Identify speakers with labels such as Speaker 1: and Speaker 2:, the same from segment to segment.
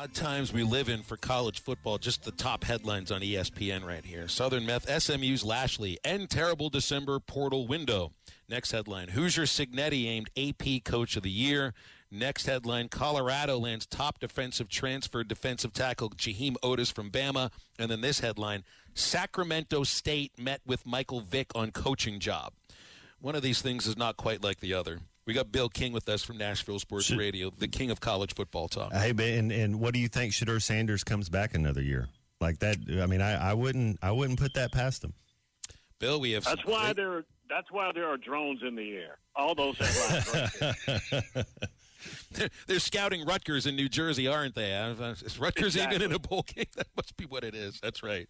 Speaker 1: Odd times we live in for college football. Just the top headlines on ESPN right here. Southern Meth, SMU's Lashley, end terrible December portal window. Next headline, Hoosier Signetti aimed AP Coach of the Year. Next headline, Colorado lands top defensive transfer defensive tackle Jaheim Otis from Bama. And then this headline, Sacramento State met with Michael Vick on coaching job. One of these things is not quite like the other. We got Bill King with us from Nashville Sports Radio, the king of college football talk.
Speaker 2: Hey, and what do you think? Shedeur Sanders comes back another year like that? I mean, I wouldn't put that past him.
Speaker 1: Bill, we have.
Speaker 3: That's why there are drones in the air. All those headlines.
Speaker 1: They're scouting Rutgers in New Jersey, aren't they? Is Rutgers even in a bowl game? That must be what it is. That's right.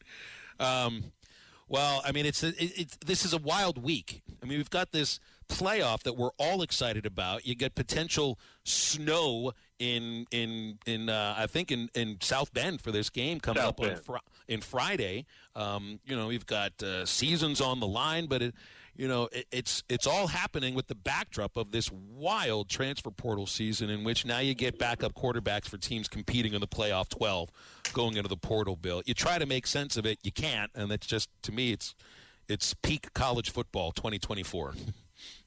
Speaker 1: Well, I mean, this is a wild week. I mean, we've got this playoff that we're all excited about. You get potential snow in I think in South Bend for this game coming up on Friday. We've got seasons on the line, but it's all happening with the backdrop of this wild transfer portal season in which now you get backup quarterbacks for teams competing in the playoff 12 going into the portal, Bill. You try to make sense of it, you can't, and that's just, to me, it's peak college football 2024.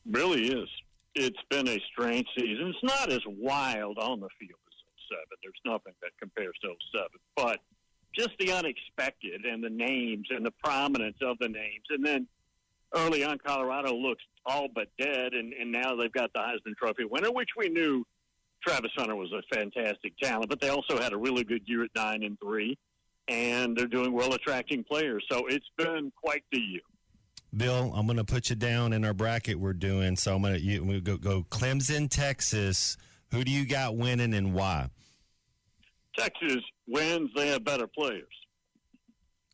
Speaker 3: Really is. It's been a strange season. It's not as wild on the field as 07. There's nothing that compares to 07. But just the unexpected and the names and the prominence of the names. And then early on, Colorado looks all but dead, and now they've got the Heisman Trophy winner, which we knew Travis Hunter was a fantastic talent, but they also had a really good year at 9-3, and they're doing well attracting players. So it's been quite the year.
Speaker 2: Bill, I'm going to put you down in our bracket we're doing. So I'm going to go Clemson, Texas. Who do you got winning and why?
Speaker 3: Texas wins. They have better players.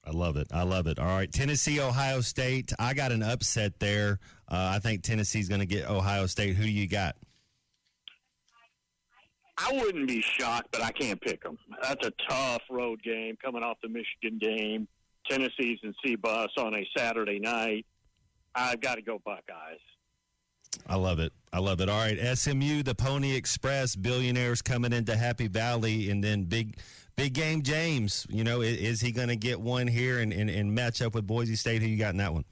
Speaker 2: I love it. All right, Tennessee, Ohio State. I got an upset there. I think Tennessee's going to get Ohio State. Who do you got?
Speaker 3: I wouldn't be shocked, but I can't pick them. That's a tough road game coming off the Michigan game. Tennessee's in C-Bus on a Saturday night. I've got to go Buckeyes.
Speaker 2: I love it. All right, SMU, the Pony Express, billionaires coming into Happy Valley, and then big game James. Is he going to get one here and match up with Boise State? Who you got in that one?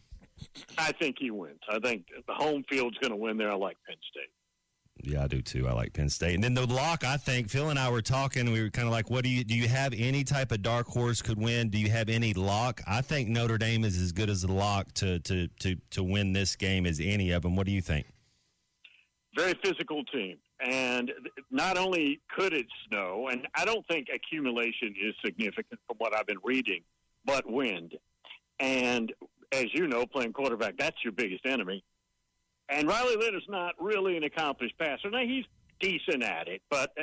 Speaker 3: I think he wins. I think the home field's going to win there. I like Penn State.
Speaker 2: Yeah, I do too. I like Penn State. And then the lock, I think, Phil and I were talking, we were kind of like, do you have any type of dark horse could win? Do you have any lock? I think Notre Dame is as good as the lock to win this game as any of them. What do you think?
Speaker 3: Very physical team. And not only could it snow, and I don't think accumulation is significant from what I've been reading, but wind. And as you know, playing quarterback, that's your biggest enemy. And Riley Leonard's not really an accomplished passer. Now, he's decent at it, but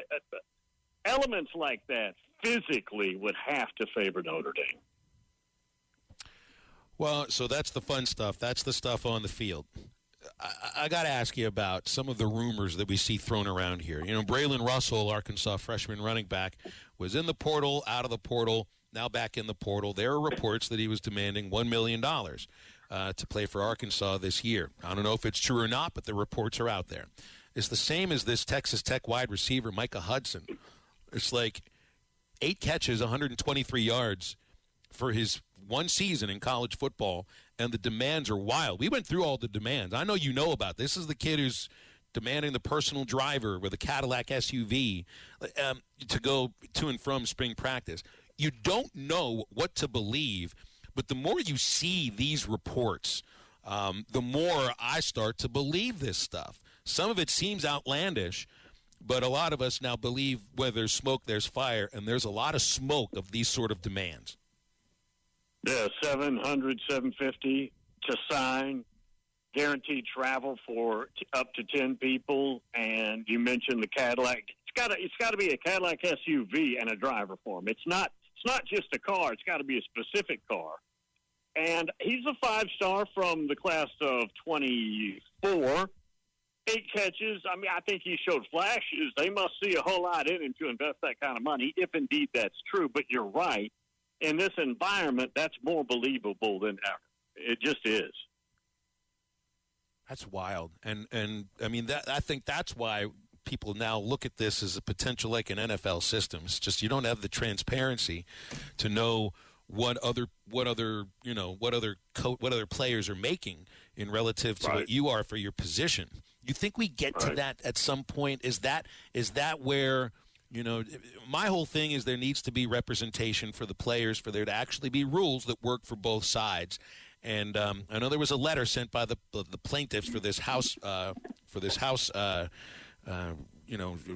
Speaker 3: elements like that physically would have to favor Notre Dame.
Speaker 1: Well, so that's the fun stuff. That's the stuff on the field. I got to ask you about some of the rumors that we see thrown around here. Braylon Russell, Arkansas freshman running back, was in the portal, out of the portal, now back in the portal. There are reports that he was demanding $1 million to play for Arkansas this year. I don't know if it's true or not, but the reports are out there. It's the same as this Texas Tech wide receiver, Micah Hudson. It's like 8 catches, 123 yards for his one season in college football, and the demands are wild. We went through all the demands. I know you know about this. This is the kid who's demanding the personal driver with a Cadillac SUV to go to and from spring practice. You don't know what to believe, but the more you see these reports, the more I start to believe this stuff. Some of it seems outlandish, but a lot of us now believe where there's smoke, there's fire, and there's a lot of smoke of these sort of demands.
Speaker 3: Yeah, $700, $750 to sign, guaranteed travel for up to 10 people, and you mentioned the Cadillac. It's got to be a Cadillac SUV and a driver for him. It's not just a car. It's got to be a specific car. And he's a 5-star from the class of 24. 8 catches. I mean, I think he showed flashes. They must see a whole lot in him to invest that kind of money, if indeed that's true. But you're right. In this environment, that's more believable than ever. It just is.
Speaker 1: That's wild. And I mean, I think that's why people now look at this as a potential like an NFL system. It's just you don't have the transparency to know what other players are making in relative to what you are for your position. You think we get to that at some point? Is that where, my whole thing is there needs to be representation for the players, for there to actually be rules that work for both sides. And I know there was a letter sent by the plaintiffs for this house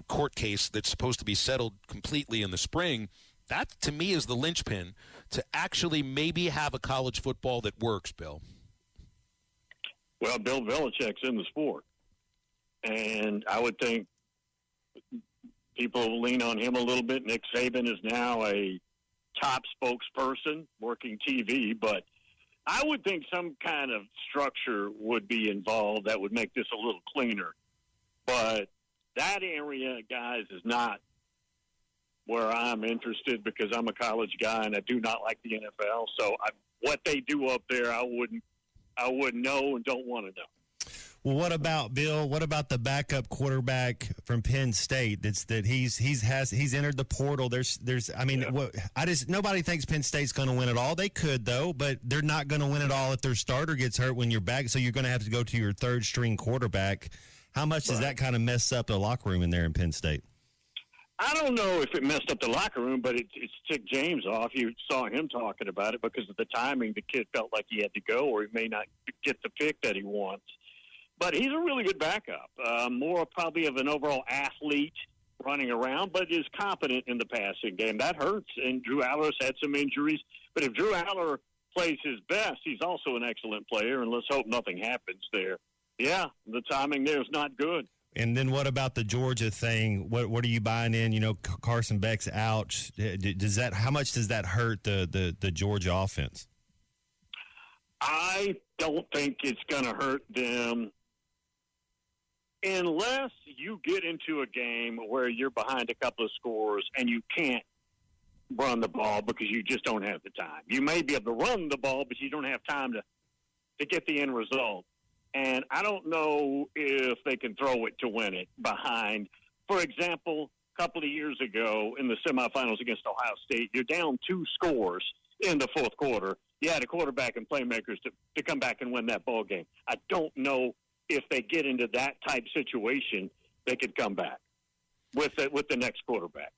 Speaker 1: court case that's supposed to be settled completely in the spring. That, to me, is the linchpin to actually maybe have a college football that works, Bill.
Speaker 3: Well, Bill Belichick's in the sport, and I would think people lean on him a little bit. Nick Saban is now a top spokesperson working TV, but I would think some kind of structure would be involved that would make this a little cleaner. But that area, guys, is not where I'm interested because I'm a college guy and I do not like the NFL. So what they do up there, I wouldn't know and don't want to know.
Speaker 2: Well, what about Bill? What about the backup quarterback from Penn State? He's entered the portal. Nobody thinks Penn State's going to win it all. They could though, but they're not going to win it all if their starter gets hurt when you're back. So you're going to have to go to your third string quarterback. How much does that kind of mess up the locker room in there in Penn State?
Speaker 3: I don't know if it messed up the locker room, but it ticked James off. You saw him talking about it because of the timing. The kid felt like he had to go, or he may not get the pick that he wants. But he's a really good backup, more probably of an overall athlete running around, but is competent in the passing game. That hurts, and Drew Aller's had some injuries. But if Drew Aller plays his best, he's also an excellent player, and let's hope nothing happens there. Yeah, the timing there is not good.
Speaker 2: And then what about the Georgia thing? What are you buying in? Carson Beck's out. How much does that hurt the Georgia offense?
Speaker 3: I don't think it's going to hurt them unless you get into a game where you're behind a couple of scores and you can't run the ball because you just don't have the time. You may be able to run the ball, but you don't have time to get the end result. And I don't know if they can throw it to win it behind. For example, a couple of years ago in the semifinals against Ohio State, you're down 2 scores in the fourth quarter. You had a quarterback and playmakers to come back and win that ball game. I don't know if they get into that type situation, they could come back with the next quarterback.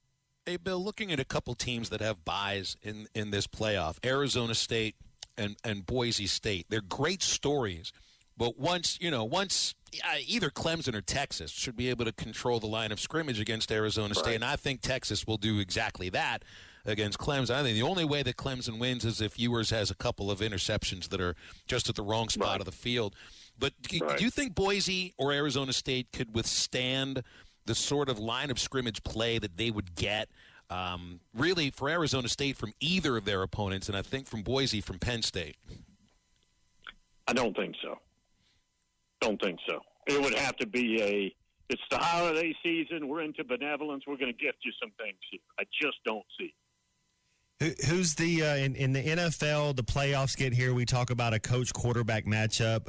Speaker 1: Hey, Bill, looking at a couple teams that have buys in this playoff, Arizona State and Boise State, they're great stories. But once either Clemson or Texas should be able to control the line of scrimmage against Arizona State, and I think Texas will do exactly that against Clemson. I think the only way that Clemson wins is if Ewers has a couple of interceptions that are just at the wrong spot of the field. But do you think Boise or Arizona State could withstand the sort of line of scrimmage play that they would get, really, for Arizona State from either of their opponents, and I think from Boise from Penn State?
Speaker 3: I don't think so. It would have to be it's the holiday season. We're into benevolence. We're going to gift you some things here. I just don't see.
Speaker 2: Who's the in the NFL, the playoffs get here, we talk about a coach quarterback matchup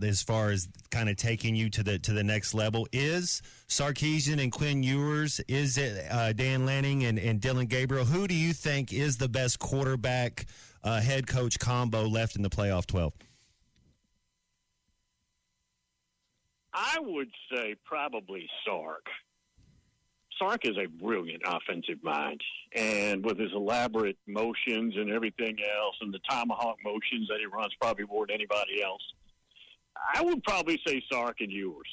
Speaker 2: as far as kind of taking you to the next level. Is Sarkisian and Quinn Ewers, is it Dan Lanning and Dylan Gabriel? Who do you think is the best quarterback head coach combo left in the playoff 12?
Speaker 3: I would say probably Sark. Sark is a brilliant offensive mind, and with his elaborate motions and everything else and the tomahawk motions that he runs probably more than anybody else, I would probably say Sark and Ewers.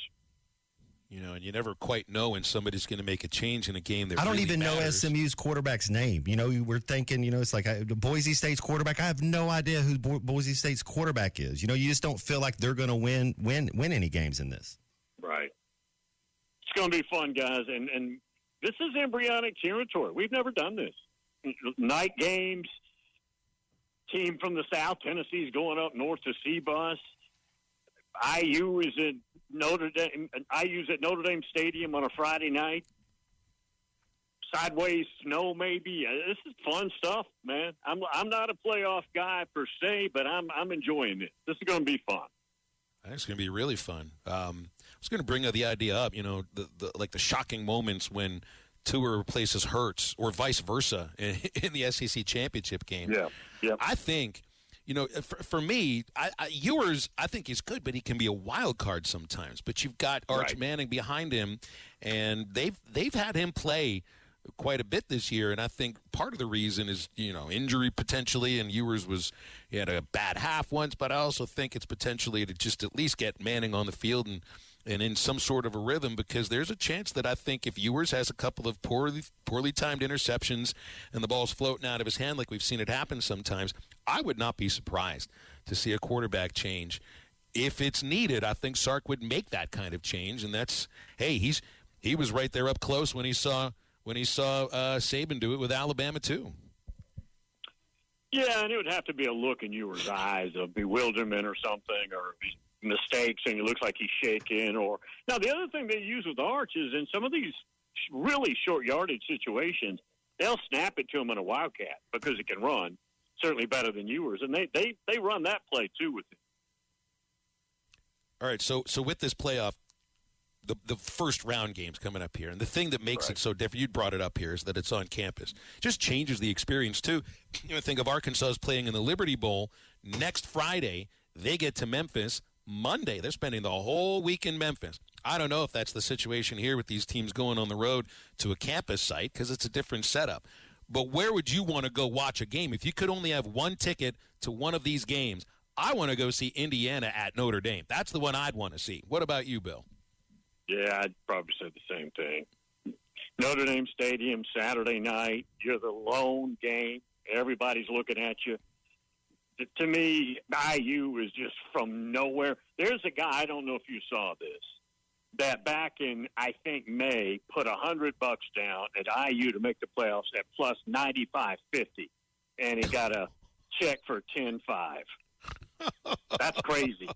Speaker 1: And you never quite know when somebody's going to make a change in a game that
Speaker 2: I don't
Speaker 1: really
Speaker 2: even
Speaker 1: matters.
Speaker 2: know SMU's quarterback's name. We're thinking, it's like Boise State's quarterback. I have no idea who Boise State's quarterback is. You just don't feel like they're going to win any games in this.
Speaker 3: Right. It's going to be fun, guys, and this is embryonic territory. We've never done this. Night games, team from the South, Tennessee's going up north to C-Bus. IU is at Notre Dame Stadium on a Friday night. Sideways snow, maybe. This is fun stuff, man. I'm not a playoff guy per se, but I'm enjoying it. This is going to be fun.
Speaker 1: It's going to be really fun. was going to bring the idea up, the shocking moments when Tua replaces Hurts or vice versa in the SEC championship game.
Speaker 3: Yeah. Yep.
Speaker 1: I think, for me, Ewers, I think he's good, but he can be a wild card sometimes. But you've got Arch Manning behind him, and they've had him play quite a bit this year, and I think part of the reason is, injury potentially, and Ewers he had a bad half once, but I also think it's potentially to just at least get Manning on the field and in some sort of a rhythm, because there's a chance that I think if Ewers has a couple of poorly timed interceptions and the ball's floating out of his hand like we've seen it happen sometimes, I would not be surprised to see a quarterback change. If it's needed, I think Sark would make that kind of change, and that's, hey, he was right there up close when he saw Saban do it with Alabama too.
Speaker 3: Yeah, and it would have to be a look in Ewers' eyes of bewilderment or something, or mistakes, and it looks like he's shaking. Or now the other thing they use with Arch is in some of these really short yardage situations, they'll snap it to him in a wildcat because it can run, certainly better than Ewers, and they run that play too with him.
Speaker 1: All right, so with this playoff, the first round games coming up here, and the thing that makes it so different, you brought it up here, is that it's on campus. Just changes the experience too. Think of Arkansas playing in the Liberty Bowl next Friday. They get to Memphis Monday. They're spending the whole week in Memphis. I don't know if that's the situation here with these teams going on the road to a campus site, because it's a different setup. But where would you want to go watch a game? If you could only have one ticket to one of these games, I want to go see Indiana at Notre Dame. That's the one I'd want to see. What about you, Bill?
Speaker 3: Yeah, I'd probably say the same thing. Notre Dame Stadium, Saturday night, you're the lone game. Everybody's looking at you. To me, IU is just from nowhere. There's a guy, I don't know if you saw this, that back in, I think, May, put $100 down at IU to make the playoffs at plus 95.50, and he got a check for 10.5. That's crazy.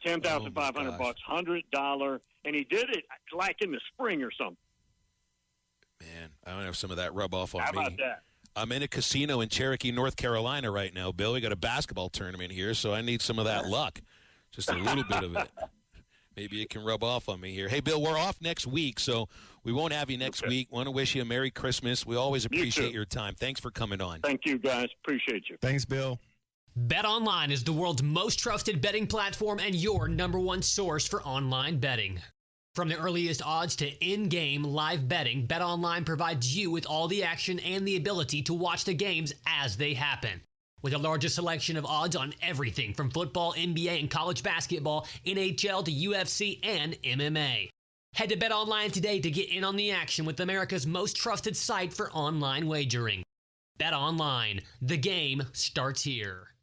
Speaker 3: $10,500, $100, and he did it like in the spring or something.
Speaker 1: Man, I don't have some of that rub off on me.
Speaker 3: How about that?
Speaker 1: I'm in a casino in Cherokee, North Carolina right now, Bill. We got a basketball tournament here, so I need some of that luck. Just a little bit of it. Maybe it can rub off on me here. Hey, Bill, we're off next week, so we won't have you next week. Want to wish you a Merry Christmas. We always appreciate your time. Thanks for coming on.
Speaker 3: Thank you, guys. Appreciate you.
Speaker 2: Thanks, Bill.
Speaker 4: BetOnline is the world's most trusted betting platform and your number one source for online betting. From the earliest odds to in-game live betting, BetOnline provides you with all the action and the ability to watch the games as they happen. With the largest selection of odds on everything from football, NBA, and college basketball, NHL to UFC and MMA. Head to BetOnline today to get in on the action with America's most trusted site for online wagering. BetOnline, the game starts here.